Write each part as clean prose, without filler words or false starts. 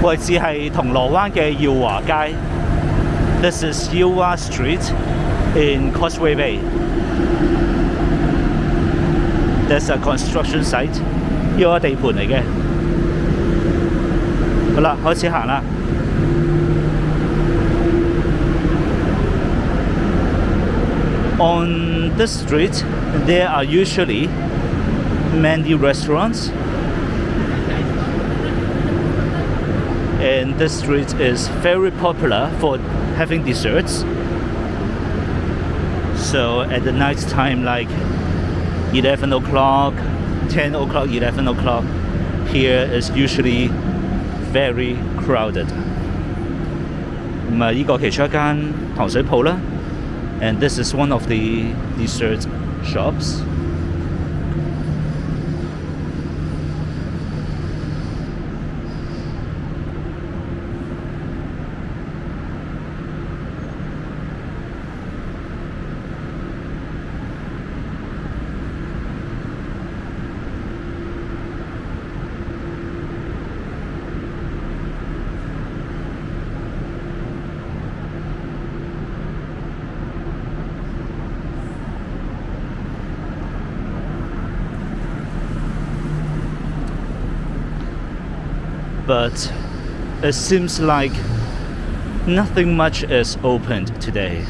位置係銅鑼灣嘅耀華街。This is Yawa Street in Causeway Bay. There's a construction site. 呢個地盤嚟嘅。好啦，開始行啦。On this street, there are usually many restaurants, and this street is very popular for having desserts. So at the night time, like 11 o'clock, 10 o'clock, 11 o'clock, here is usually very crowded. 咁啊，呢個其中一間糖水鋪啦。And this is one of the dessert shops. But it seems like nothing much is opened today.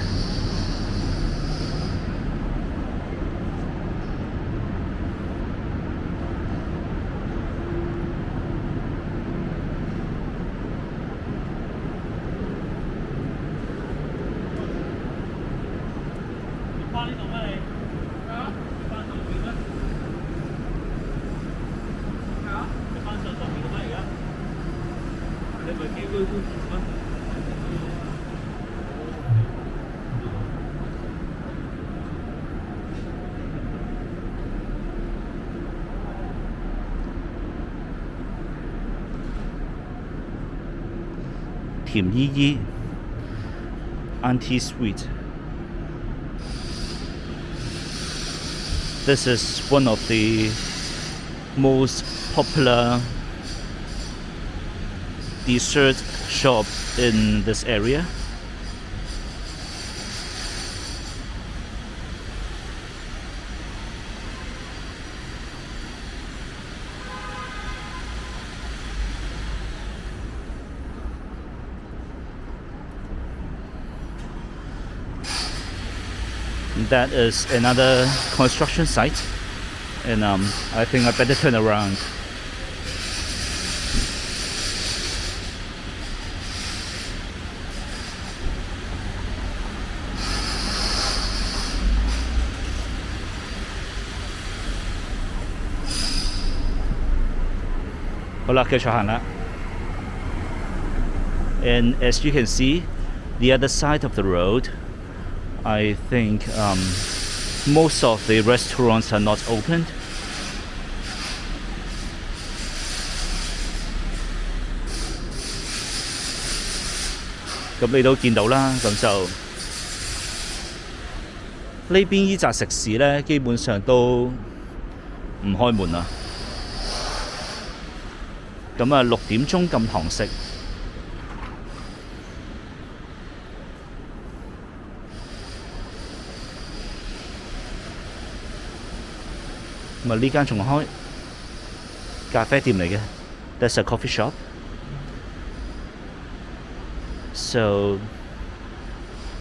甜姨姨 Auntie Sweet. This is one of the most popular dessert shops in this area. That is another construction site, and I think I better turn around. And as you can see, the other side of the road, I think most of the restaurants are not opened.咁你都見到啦，咁就呢邊依紮食肆呢，基本上都唔開門啦。咁啊，6點鐘禁堂食。咁啊，呢間仲開，咖啡店嚟嘅 ，that's a coffee shop. So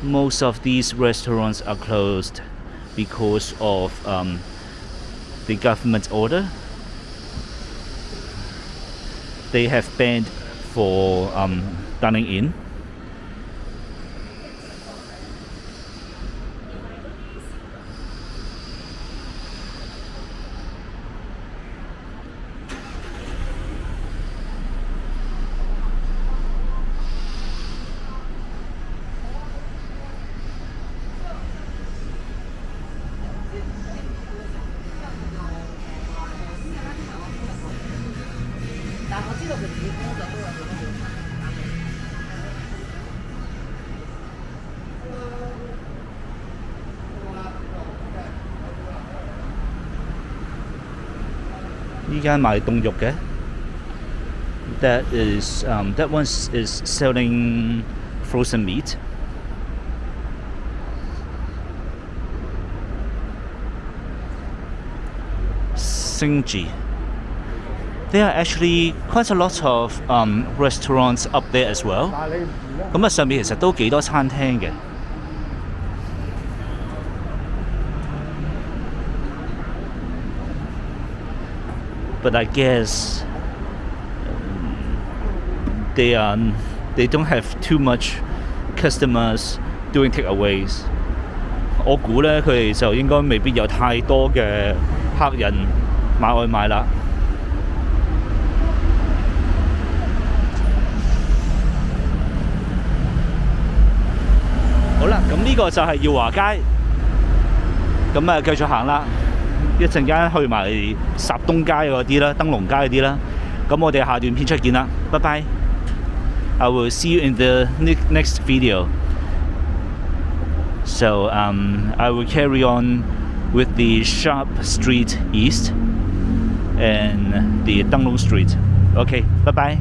most of these restaurants are closed because of the government order. They have banned for dining in.依間賣凍肉嘅， that one is selling frozen meat. Singji. There are actually quite a lot of restaurants up there as well. 咁啊，上面其實都幾多餐廳嘅。But I guess they don't have too much customers doing takeaways. 我估咧，佢哋就應該未必有太多嘅客人買外賣啦。好啦，咁呢個就係耀華街，咁啊繼續行啦。一陣間去埋霎東街嗰啲啦，燈籠街嗰啲啦。咁我哋下段片出見啦，拜拜。I will see you in the next video. So I will carry on with the Sharp Street East and the 燈籠 Street. Okay, bye bye.